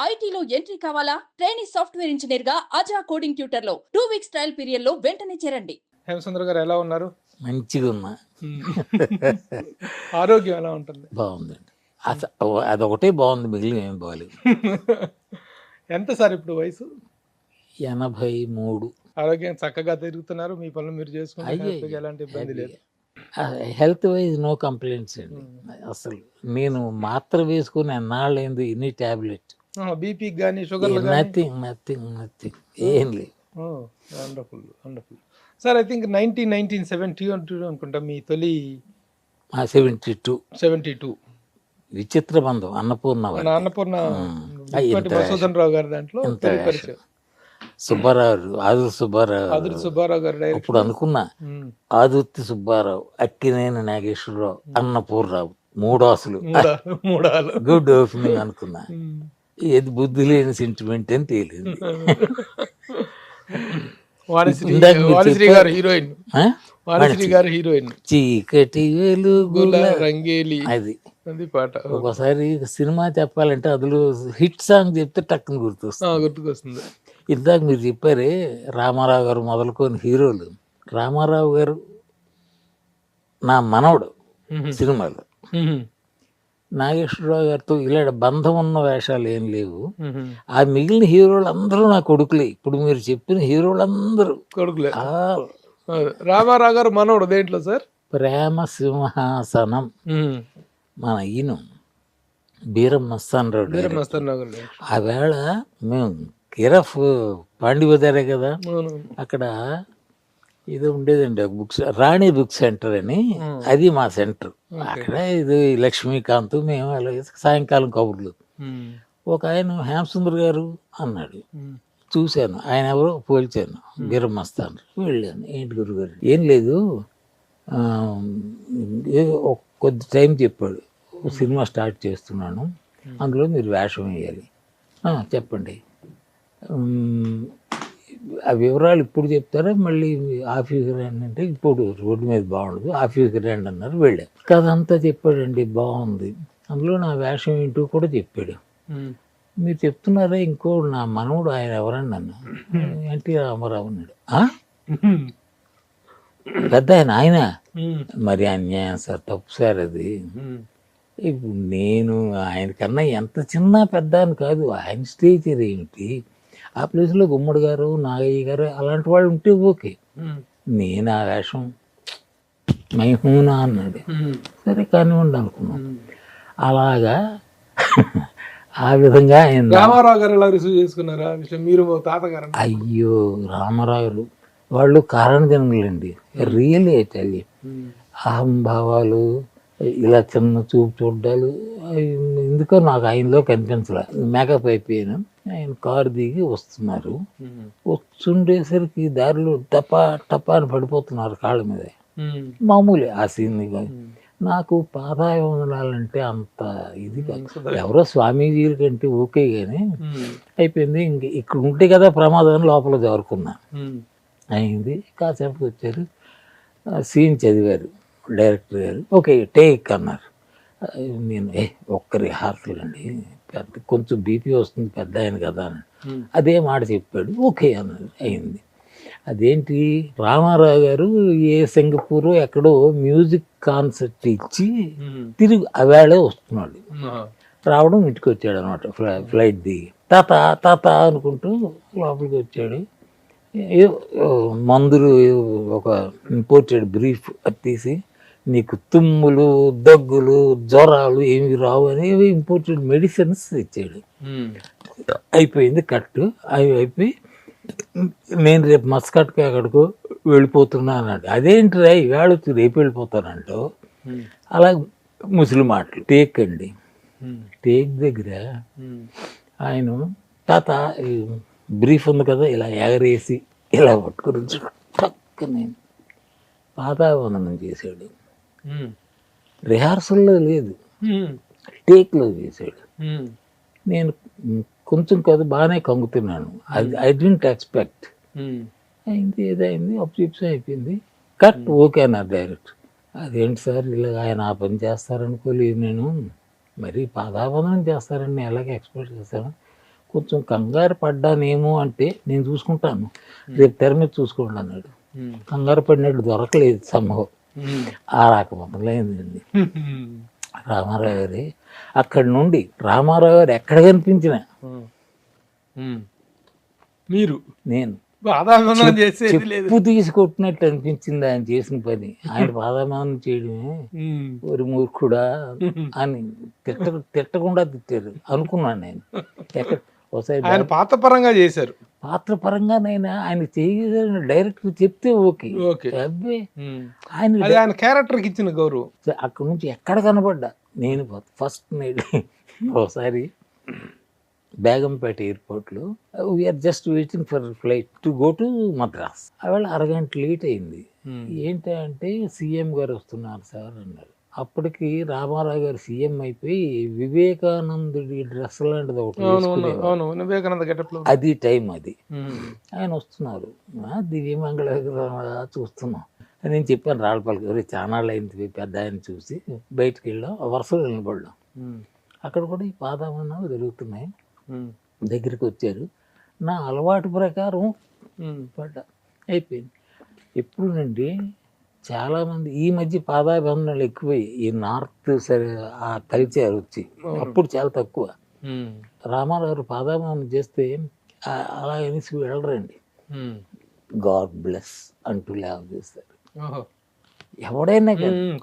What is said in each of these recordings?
ఐటీలో ఎంట్రీ కావాలా? Trainee software engineer గా అజా కోడింగ్ ట్యూటర్ లో 2 వీక్స్ ట్రయల్ పీరియడ్ లో వెంటనే చేరండి. హేమసుందర్ గారు ఎలా ఉన్నారు? మంచిగా ఉన్నా. ఆరోగ్యం ఎలా ఉంటుంది? బాగుందండి. అదొకటే బాగుంది, మిగిలిన ఏం బాగాలేదు. ఎంత సార్ ఇప్పుడు వయసు? 83. ఆరోగ్యం చక్కగా తిరుగుతున్నారు, మీ పనులు మీరు చేసుకుంటే ఎలాంటి ఇబ్బంది లేదు. హెల్త్ వైజ్ నో కంప్లైంట్స్ అండి. అసలు నేను మాత్ర వేసుకుని ఎన్నాళ్ళైంది, ఇన్ని టాబ్లెట్, బీపీకి కానీ షుగర్ నథింగ్ ఏం లేదు. Wonderful wonderful sir. I think 1972 అనుకుంటా మీ తొలి 72 విచిత్ర బంధం అన్నపూర్ణ మధుసూదన్ రావు గారి దాంట్లో సుబ్బారావు, ఆదుర్తి సుబ్బారావు గారు అప్పుడు అనుకున్నా, ఆదుర్తి సుబ్బారావు, అక్కినేని నాగేశ్వరరావు, అన్నపూర్ణరావు, మూడాసులు గుడ్ ఓపెనింగ్ అనుకున్నా. ఏది బుద్ధి లేని సెంటిమెంట్ అని తేలింది. చీకటి వెలుగుల రంగేలి అది పాట. ఒకసారి సినిమా చెప్పాలంటే అందులో హిట్ సాంగ్ చెప్తే టక్కున గుర్తుకొస్తుంది. ఇందాక మీరు చెప్పారే రామారావు గారు మొదలుకొని హీరోలు. రామారావు గారు నా మనవడు సినిమాలో, నాగేశ్వరరావు గారితో ఇలా బంధం ఉన్న వేషాలు ఏం లేవు. ఆ మిగిలిన హీరోలు అందరూ నా కొడుకులే. ఇప్పుడు మీరు చెప్పిన హీరోలందరూ కొడుకులే. రామారావు గారు మనవడు దేంట్లో సార్? ప్రేమ సింహాసనం, మన ఈయన బీరం మస్తాన్ రావు. ఆ వేళ మేము కిరఫ్ పాండిబజారే కదా, అక్కడ ఇది ఉండేదండి ఒక బుక్స్, రాణి బుక్ సెంటర్ అని, అది మా సెంటర్. అక్కడ ఇది లక్ష్మీకాంత్, మేము అలా సాయంకాలం కబుర్లు. ఒక ఆయన హేమసుందర్ గారు అన్నాడు, చూశాను. ఆయన ఎవరో పోల్చాను, బీరం మస్తాన్. వెళ్ళాను, ఏంటి గురుగారు? ఏం లేదు, కొద్ది టైం చెప్పాడు, సినిమా స్టార్ట్ చేస్తున్నాను, అందులో మీరు వేషం వేయాలి. చెప్పండి. ఆ వివరాలు ఇప్పుడు చెప్తారా, మళ్ళీ ఆఫీస్కి రండి అంటే, ఇప్పుడు రోడ్డు మీద బాగుండదు, ఆఫీస్కి రండి అన్నారు. వెళ్ళా, కథ అంతా చెప్పాడండి, బాగుంది. అందులో నా వేషం ఏంటో కూడా చెప్పాడు. మీరు చెప్తున్నారా ఇంకో నా మనవుడు ఆయన ఎవరండి అన్న, ఎన్టీ రామారావు అన్నాడు. పెద్ద ఆయన మరి అన్యాయం సార్, తప్పు సార్ అది. ఇప్పుడు నేను ఆయనకన్నా ఎంత చిన్న పెద్ద అని కాదు, ఆయన స్టేచర్ ఏమిటి, ఆ ప్లేస్లో గుమ్మడి గారు, నాగయ్య గారు అలాంటి వాళ్ళు ఉంటే ఓకే. నేను ఆ వేషం మైహూనా అన్నాడు. సరే కానివ్వండి అనుకున్నాం. అలాగా ఆ విధంగా ఆయన రామారావు గారు ఎలా రిసీవ్ చేసుకున్నారా మీరు తాతగారు? అయ్యో, రామారావు గారు వాళ్ళు కారణ జన్మలండి, రియల్లీ టెల్. అహంభావాలు, ఇలా చిన్న చూపు చూడ్డాలు, ఎందుకో నాకు ఆయనలో కనిపించలే. మేకప్ అయిపోయాను, ఆయన కారు దిగి వస్తున్నారు. వస్తుండేసరికి దారిలో టపా టపా అని పడిపోతున్నారు కాళ్ళ మీద. మామూలే ఆ సీన్. నాకు పాదాభివందనాలంటే అంత ఇది కాదు. ఎవరో స్వామీజీల కంటే ఓకే కానీ అయిపోయింది. ఇంక ఇక్కడ ఉంటే కదా ప్రమాదం, లోపల జారుకున్నా. అయింది. కాసేపు వచ్చారు, సీన్ చదివారు డైరెక్టర్ గారు. ఓకే టేక్ అన్నారు. నేను ఒక్క రిహార్సల్ అండి, పెద్ద కొంచెం బీపీ వస్తుంది, పెద్ద ఆయన కదా అని అదే మాట చెప్పాడు. ఓకే అన్నారు. అయింది. అదేంటి, రామారావు గారు ఏ సింగపూర్ ఎక్కడో మ్యూజిక్ కాన్సర్ట్ ఇచ్చి తిరిగి అవేళే వస్తున్నాడు. రావడం ఇంటికి వచ్చాడు అనమాట, ఫ్లైట్ దిగి. తాత తాత అనుకుంటూ లోపలికి వచ్చాడు. మందులు ఒక ఇంపోర్టెడ్ బ్రీఫ్ తీసి, నీకు తుమ్ములు, దగ్గులు, జ్వరాలు ఏమి రావు అనేవి ఇంపోర్టెడ్ మెడిసిన్స్ ఇచ్చాడు. అయిపోయింది కట్టు. అవి అయిపోయి నేను రేపు మస్కట్కి ఎక్కడికో వెళ్ళిపోతున్నా అన్నాడు. అదేంటి రా ఇవాళ వచ్చి రేపు వెళ్ళిపోతానంటూ. అలా ముసలి మాటలు. టేక్ అండి, టేక్ దగ్గర ఆయన తాత బ్రీఫ్ ఉంది కదా, ఇలా ఎగరేసి ఇలా పట్టుకుని నేను పాదావందనం చేశాడు. రిహార్సల్లో లేదు, టేక్లో చేశాడు. నేను కొంచెం కదా బాగానే కంగుతున్నాను. I don't expect. అయింది, ఏదైంది, అప్సిప్స్ అయిపోయింది. కట్ ఓకే అన్నారు డైరెక్ట్. అదేంటి సార్ ఇలా ఆయన ఆ పని చేస్తారనుకోలేదు నేను, మరి పాదాబంధనం చేస్తారని ఎలాగ ఎక్స్పెక్ట్ చేస్తాను. కొంచెం కంగారు పడ్డానేమో అంటే నేను చూసుకుంటాను, రేపు తెర మీద చూసుకోండి అన్నాడు. కంగారు పడినట్టు దొరకలేదు సంభవం. ఆ రకం మొదలైందండి రామారావు గారి. అక్కడి నుండి రామారావు గారు ఎక్కడ కనిపించిన మీరు నేను పాదాభివందనం చేసేది లేదు. చెప్పు తీసుకొట్టినట్టు అనిపించింది ఆయన చేసిన పని. ఆయన పాదాభివందనం చేయడమే ఒక మూర్ఖుడా అని తిట్టకుండా తిట్టారు అనుకున్నాను నేను. ఎక్కడ ఒకసారి ఆయన పాత పరంగా చేశారు, పాత్ర పరంగానైనా ఆయన చేయగలిగిన డైరెక్ట్ చెప్తే ఓకే. అబ్బే ఆయన అది ఆయన క్యారెక్టర్కి ఇచ్చిన గౌరవం. అక్కడ నుంచి ఎక్కడ కనబడ్డా నేను ఫస్ట్ నైట్ ఒకసారి బేగంపేట ఎయిర్పోర్ట్లో we are just waiting for flight to go to Madras. ఆవేళ అరగంట లేట్ అయింది. ఏంటంటే సీఎం గారు వస్తున్నారు సార్ అన్నారు. అప్పటికి రామారావు గారు సీఎం అయిపోయి వివేకానందుడి డ్రెస్ లాంటిది ఒకటి వేసుకునేవారు. అది టైం అది. ఆయన వస్తున్నారు, దివ్యమంగళ చూస్తున్నాం. నేను చెప్పాను రాళ్ళపల్లికి, ఎవరు చానాళ్ళు అయింది పెద్ద ఆయన చూసి బయటకు వెళ్ళాం, వరుసలో నిలబడ్డాం. అక్కడ కూడా ఈ పాదాభందనాలు జరుగుతున్నాయి. దగ్గరికి వచ్చారు, నా అలవాటు ప్రకారం పడ్డా, అయిపోయింది. ఎప్పుడునండి చాలామంది ఈ మధ్య పాదాభివందనాలు ఎక్కువై ఈ నార్త్ సరే ఆ కల్చర్ వచ్చి, అప్పుడు చాలా తక్కువ. రామారావు పాదాభివందనం చేస్తే అలా అనేసి వెళ్ళరండి, గాడ్ బ్లెస్ అంటూ లేవ చేస్తారు. ఎవడైనా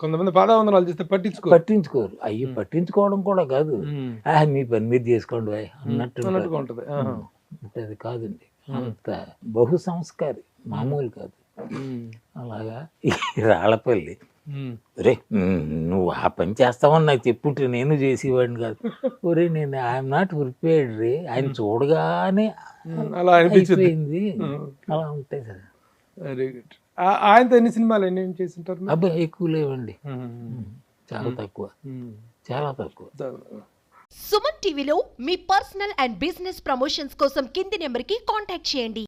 కొంతమంది పాదావందనాలు చేస్తే పట్టించుకోరు. అయ్యి పట్టించుకోవడం కూడా కాదు, మీ పని మీరు చేసుకోండి అన్నట్టు ఉంటుంది. కాదండి, అంత బహు సంస్కారి, మామూలు కాదు. అలాగా ఈ రాళ్ళపల్లి, ఒరే నువ్వు ఆ పని చేస్తావని నాకు చెప్పుంటే నేను చేసేవాడిని కాదు. ఒరే నేను ఐఎమ్ నాట్ ప్రిపేర్డ్ రే, ఆయన చూడగానే అలా అయిపోయింది. అలా ఉంటాయి సార్. Very good. ఆయనతో ఎన్ని సినిమాలు ఏం చేసింటారు? అబ్బాయి ఎక్కువ లేవండి, చాలా తక్కువ, చాలా తక్కువ. సుమన్ టీవీలో మీ పర్సనల్ అండ్ బిజినెస్ ప్రమోషన్స్ కోసం కింది నెంబర్కి కాంటాక్ట్ చేయండి.